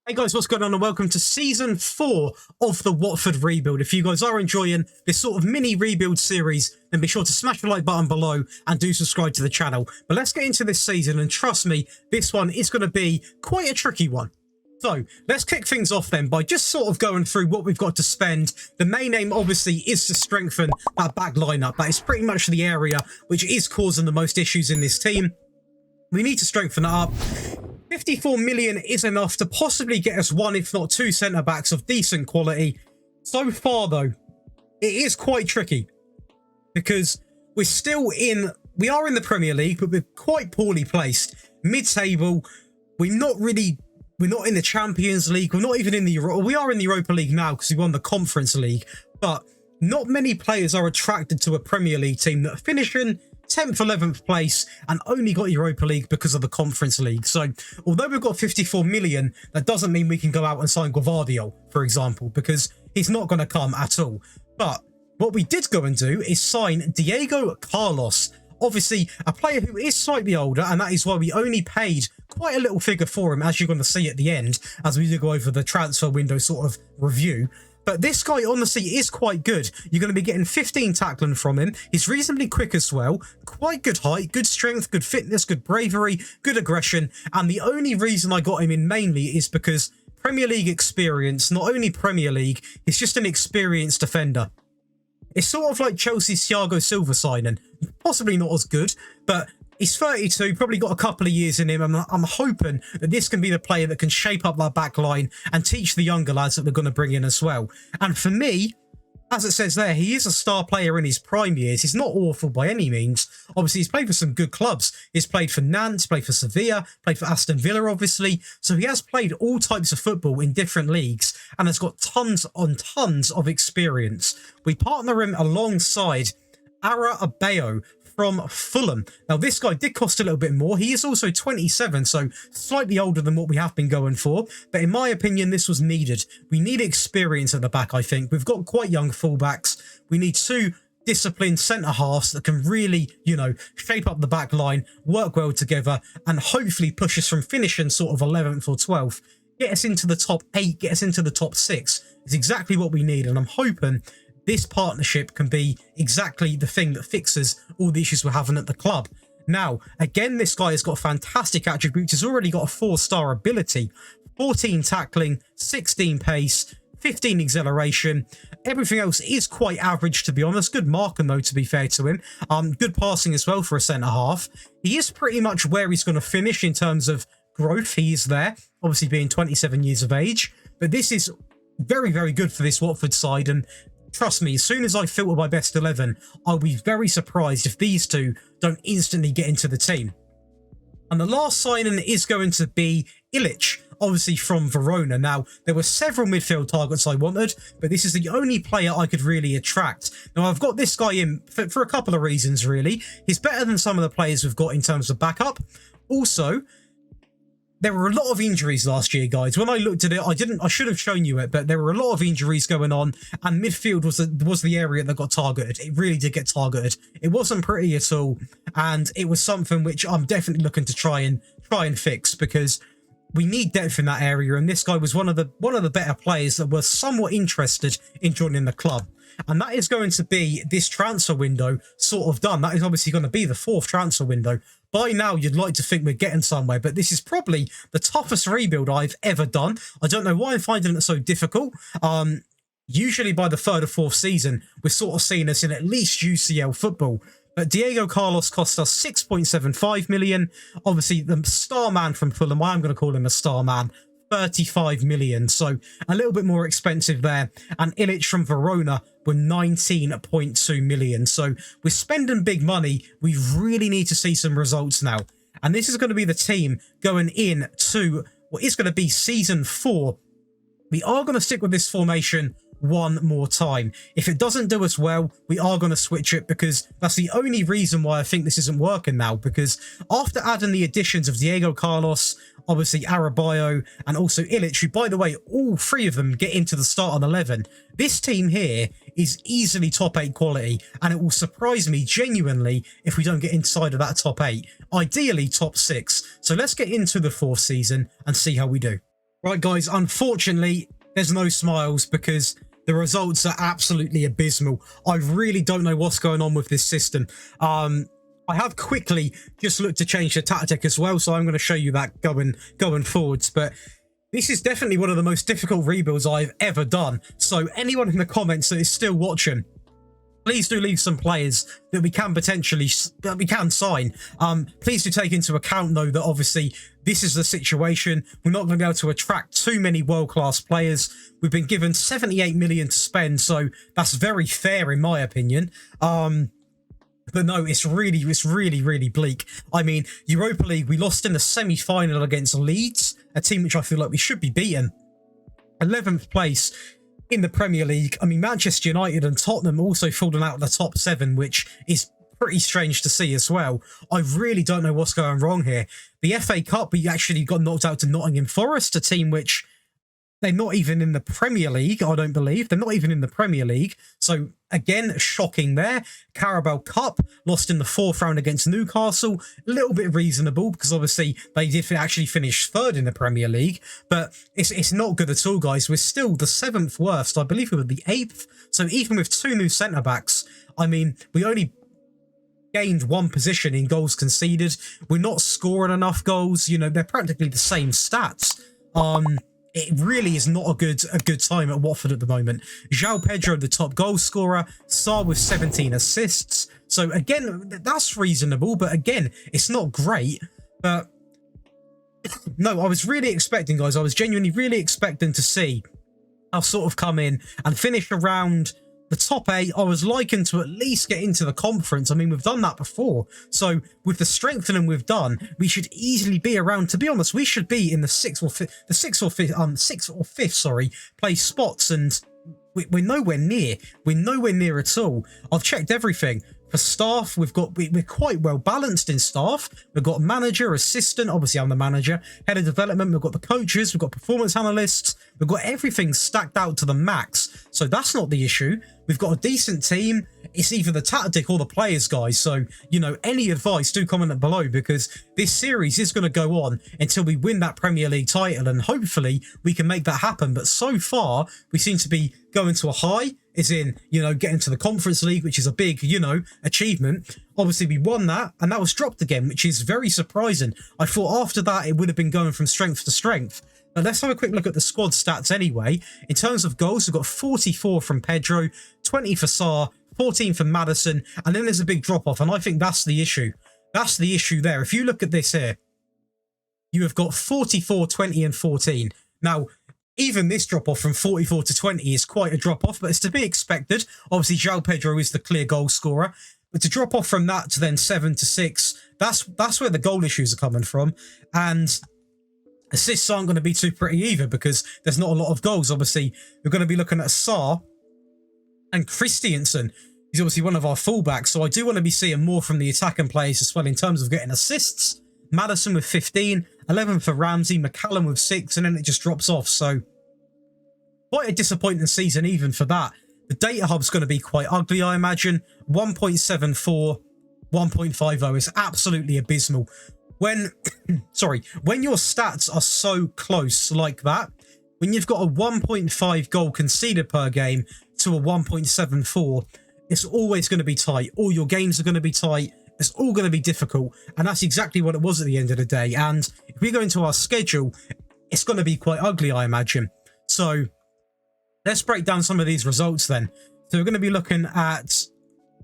Hey guys, what's going on and welcome to Season 4 of the Watford Rebuild. If you guys are enjoying this sort of mini rebuild series, then be sure to smash the like button below and do subscribe to the channel. But let's get into this season, and trust me, this one is going to be quite a tricky one. So let's kick things off then by just sort of going through what we've got to spend. The main aim obviously is to strengthen that back lineup. That is pretty much the area which is causing the most issues in this team. We need to strengthen it up. 54 million is enough to possibly get us one, if not two centre-backs of decent quality. So far, though, it is quite tricky because we are in the Premier League, but we're quite poorly placed. Mid-table, we're not in the Champions League. We're not even in we are in the Europa League now because we won the Conference League, but not many players are attracted to a Premier League team that are finishing 10th, 11th place and only got Europa League because of the Conference League. So although we've got 54 million, that doesn't mean we can go out and sign Guardiol, for example, because he's not going to come at all. But what we did go and do is sign Diego Carlos, obviously a player who is slightly older, and that is why we only paid quite a little figure for him, as you're going to see at the end, as we do go over the transfer window sort of review. But this guy, honestly, is quite good. You're going to be getting 15 tackling from him. He's reasonably quick as well. Quite good height, good strength, good fitness, good bravery, good aggression. And the only reason I got him in mainly is because Premier League experience, not only Premier League, he's just an experienced defender. It's sort of like Chelsea's Thiago Silva signing. Possibly not as good, but he's 32, probably got a couple of years in him. I'm hoping that this can be the player that can shape up that back line and teach the younger lads that we're going to bring in as well. And for me, as it says there, he is a star player in his prime years. He's not awful by any means. Obviously, he's played for some good clubs. He's played for Nantes, played for Sevilla, played for Aston Villa, obviously. So he has played all types of football in different leagues and has got tons on tons of experience. We partner him alongside Ara Abeyo from Fulham. Now, this guy did cost a little bit more. He is also 27, so slightly older than what we have been going for. But in my opinion, this was needed. We need experience at the back, I think. We've got quite young fullbacks. We need two disciplined centre-halves that can really, shape up the back line, work well together, and hopefully push us from finishing sort of 11th or 12th. Get us into the top 8, get us into the top 6. It's exactly what we need, and I'm hoping this partnership can be exactly the thing that fixes all the issues we're having at the club. Now, again, this guy has got fantastic attributes. He's already got a 4-star ability. 14 tackling, 16 pace, 15 acceleration. Everything else is quite average, to be honest. Good marking, though, to be fair to him. Good passing as well for a centre-half. He is pretty much where he's going to finish in terms of growth. He is there, obviously being 27 years of age. But this is very, very good for this Watford side, and trust me, as soon as I filter my best 11, I'll be very surprised if these two don't instantly get into the team. And the last signing is going to be Ilic, obviously from Verona. Now, there were several midfield targets I wanted, but this is the only player I could really attract. Now, I've got this guy in for a couple of reasons, really. He's better than some of the players we've got in terms of backup. Also, there were a lot of injuries last year, guys. When I looked at it, I should have shown you it, but there were a lot of injuries going on, and midfield was the area that got targeted. It really did get targeted. It wasn't pretty at all, and it was something which I'm definitely looking to try and fix, because we need depth in that area, and this guy was one of the better players that were somewhat interested in joining the club. And that is going to be this transfer window sort of done. That is obviously going to be the 4th transfer window. By now, you'd like to think we're getting somewhere, but this is probably the toughest rebuild I've ever done. I don't know why I'm finding it so difficult. Usually by the 3rd or 4th season, we're sort of seeing us in at least UCL football. But Diego Carlos cost us 6.75 million. Obviously, the star man from Fulham, I am going to call him a star man, 35 million. So a little bit more expensive there. And Ilic from Verona were 19.2 million. So we're spending big money. We really need to see some results now. And this is going to be the team going in to what is going to be Season 4. We are going to stick with this formation one more time. If it doesn't do us well, we are going to switch it, because that's the only reason why I think this isn't working now. Because after adding the additions of Diego Carlos, obviously Arabayo, and also Ilic, who, by the way, all 3 of them get into the starting 11, this team here is easily top 8 quality, and it will surprise me genuinely if we don't get inside of that top 8, ideally top 6. So let's get into the 4th season and see how we do. Right, guys, unfortunately, there's no smiles because the results are absolutely abysmal. I really don't know what's going on with this system. I have quickly just looked to change the tactic as well, so I'm going to show you that going forwards. But this is definitely one of the most difficult rebuilds I've ever done. So anyone in the comments that is still watching, please do leave some players that we can potentially sign. Please do take into account, though, that obviously this is the situation. We're not going to be able to attract too many world-class players. We've been given 78 million to spend, so that's very fair in my opinion. But no, it's really bleak. I mean, Europa League, we lost in the semi-final against Leeds, a team which I feel like we should be beating. 11th place in the Premier League. I mean, Manchester United and Tottenham also fallen out of the top 7, which is pretty strange to see as well. I really don't know what's going wrong here. The FA Cup, we actually got knocked out to Nottingham Forest, a team which they're not even in the Premier League, I don't believe. They're not even in the Premier League. So, again, shocking there. Carabao Cup, lost in the 4th round against Newcastle. A little bit reasonable, because obviously they did actually finish 3rd in the Premier League. But it's not good at all, guys. We're still the 7th worst. I believe we were the 8th. So even with 2 new centre-backs, I mean, we only gained 1 position in goals conceded. We're not scoring enough goals. You know, they're practically the same stats. It really is not a good time at Watford at the moment. João Pedro, the top goal scorer. Sarr with 17 assists. So, again, that's reasonable. But, again, it's not great. But, no, I was really expecting, guys. I was genuinely really expecting to see us sort of come in and finish around the top 8. I was liking to at least get into the conference. I mean, we've done that before. So with the strengthening we've done, we should easily be around. To be honest, we should be in the 6th or 5th, place spots, and we're nowhere near. We're nowhere near at all. I've checked everything. For staff, we're quite well balanced in staff. We've got manager, assistant, obviously I'm the manager, head of development, we've got the coaches, we've got performance analysts, we've got everything stacked out to the max. So that's not the issue. We've got a decent team. It's either the tactic or the players, guys. So, you know, any advice, do comment below, because this series is going to go on until we win that Premier League title, and hopefully we can make that happen. But so far, we seem to be going to a high, as in, you know, getting to the Conference League, which is a big, you know, achievement. Obviously, we won that, and that was dropped again, which is very surprising. I thought after that, it would have been going from strength to strength. But let's have a quick look at the squad stats anyway. In terms of goals, we've got 44 from Pedro, 20 for Sarr, 14 for Maddison, and then there's a big drop-off, and I think that's the issue. That's the issue there. If you look at this here, you have got 44, 20, and 14. Now, even this drop-off from 44 to 20 is quite a drop-off, but it's to be expected. Obviously, João Pedro is the clear goal scorer. But to drop off from that to then 7 to 6, that's where the goal issues are coming from. And assists aren't going to be too pretty either, because there's not a lot of goals. Obviously, we're going to be looking at Sarr and Christiansen. He's obviously one of our fullbacks, so I do want to be seeing more from the attacking players as well in terms of getting assists. Maddison with 15, 11 for Ramsey, McCallum with 6, and then it just drops off. So quite a disappointing season even for that. The data hub's going to be quite ugly, I imagine. 1.74, 1.50 is absolutely abysmal. When, when your stats are so close like that, when you've got a 1.5 goal conceded per game to a 1.74, it's always going to be tight. All your games are going to be tight. It's all going to be difficult. And that's exactly what it was at the end of the day. And if we go into our schedule, it's going to be quite ugly, I imagine. So let's break down some of these results then. So we're going to be looking at,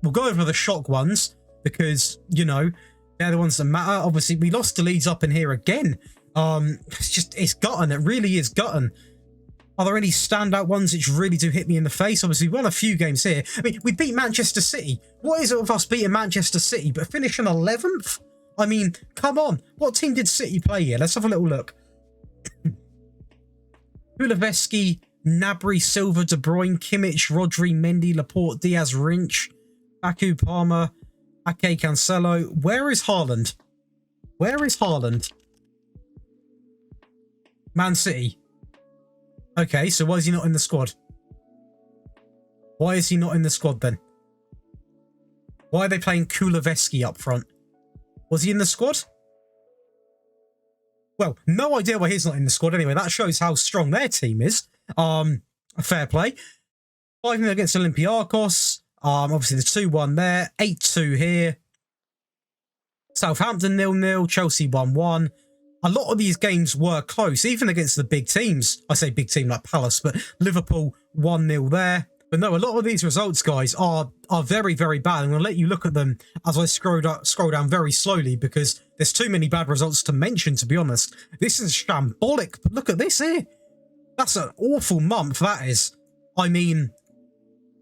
we'll go over the shock ones because, you know, they're the ones that matter. Obviously, we lost to Leeds up in here again. It's gutting. It really is gutting. Are there any standout ones which really do hit me in the face? Obviously, we won a few games here. I mean, we beat Manchester City. What is it with us beating Manchester City, but finishing 11th? I mean, come on. What team did City play here? Let's have a little look. Kuleveski, Gnabry, Silva, De Bruyne, Kimmich, Rodri, Mendy, Laporte, Diaz, Rinch, Baku, Palmer, Ake, Cancelo. Where is Haaland? Where is Haaland? Man City. Okay, so why is he not in the squad? Why is he not in the squad then? Why are they playing Kuleveski up front? Was he in the squad? Well, no idea why he's not in the squad anyway. That shows how strong their team is. Fair play. 5-0 against Olympiacos. Obviously the 2-1 there. 8-2 here. Southampton 0-0. Chelsea 1-1. A lot of these games were close, even against the big teams. I say big team like Palace, but Liverpool 1-0 there. But no, a lot of these results, guys, are very, very bad. I'm going to let you look at them as I scroll down very slowly because there's too many bad results to mention, to be honest. This is shambolic. But look at this here. That's an awful month, that is. I mean,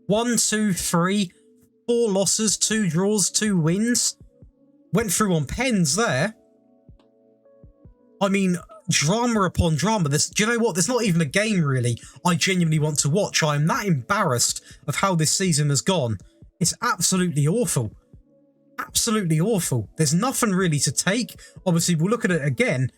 1, 2, 3, 4 losses, 2 draws, 2 wins. Went through on pens there. I mean, drama upon drama. Do you know what? There's not even a game, really, I genuinely want to watch. I am that embarrassed of how this season has gone. It's absolutely awful. Absolutely awful. There's nothing really to take. Obviously, we'll look at it again.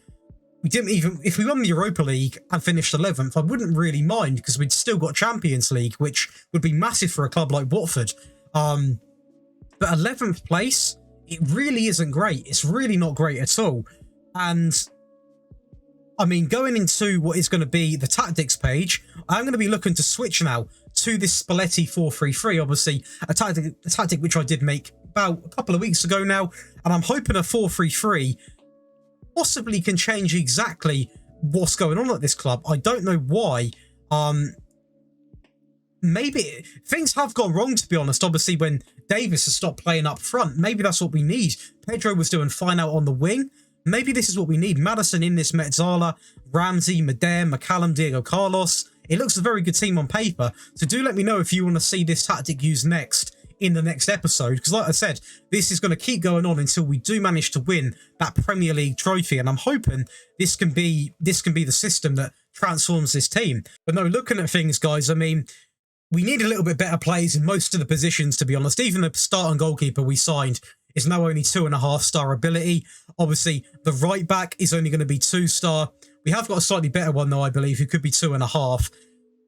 We didn't even... If we won the Europa League and finished 11th, I wouldn't really mind because we'd still got Champions League, which would be massive for a club like Watford. But 11th place, it really isn't great. It's really not great at all. And... I mean, going into what is going to be the tactics page, I'm going to be looking to switch now to this Spalletti 4-3-3, obviously a tactic which I did make about a couple of weeks ago now, and I'm hoping a 4-3-3 possibly can change exactly what's going on at this club. I don't know why. Maybe things have gone wrong, to be honest, obviously, when Davis has stopped playing up front. Maybe that's what we need. Pedro was doing fine out on the wing. Maybe this is what we need. Maddison in this, Metzala, Ramsey, Madem, McCallum, Diego Carlos. It looks a very good team on paper. So do let me know if you want to see this tactic used next in the next episode. Because like I said, this is going to keep going on until we do manage to win that Premier League trophy. And I'm hoping this can be the system that transforms this team. But no, looking at things, guys, I mean, we need a little bit better plays in most of the positions, to be honest. Even the starting goalkeeper we signed is now only 2.5-star ability. Obviously, the right back is only going to be 2-star. We have got a slightly better one, though, I believe, who could be 2.5.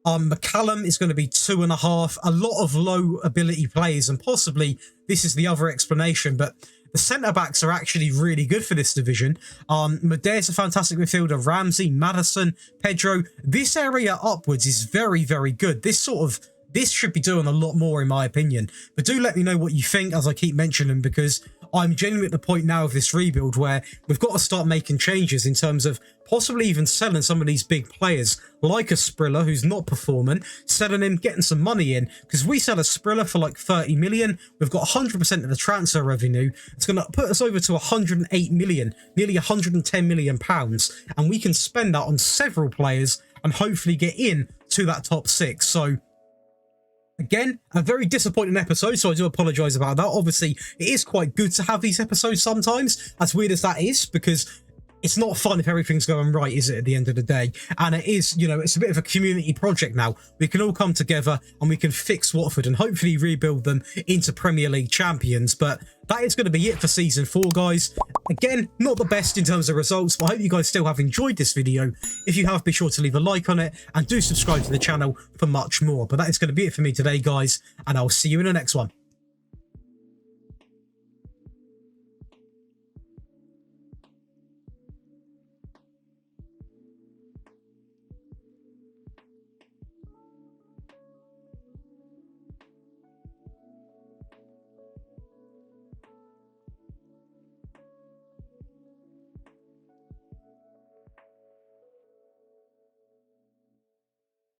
McCallum is going to be 2.5. A lot of low ability players, and possibly this is the other explanation, but the centre-backs are actually really good for this division. Madeir's a fantastic midfielder. Ramsey, Maddison, Pedro. This area upwards is very, very good. This should be doing a lot more, in my opinion. But do let me know what you think, as I keep mentioning, because I'm genuinely at the point now of this rebuild where we've got to start making changes in terms of possibly even selling some of these big players, like a Skrilla, who's not performing, selling him, getting some money in. Because we sell a Skrilla for like 30 million, we've got 100% of the transfer revenue. It's going to put us over to 108 million, nearly 110 million pounds. And we can spend that on several players and hopefully get in to that top 6. So... again, a very disappointing episode, so I do apologise about that. Obviously, it is quite good to have these episodes sometimes, as weird as that is, because it's not fun if everything's going right, is it, at the end of the day? And it is, you know, it's a bit of a community project now. We can all come together and we can fix Watford and hopefully rebuild them into Premier League champions. But that is going to be it for Season 4, guys. Again, not the best in terms of results, but I hope you guys still have enjoyed this video. If you have, be sure to leave a like on it and do subscribe to the channel for much more. But that is going to be it for me today, guys, and I'll see you in the next one.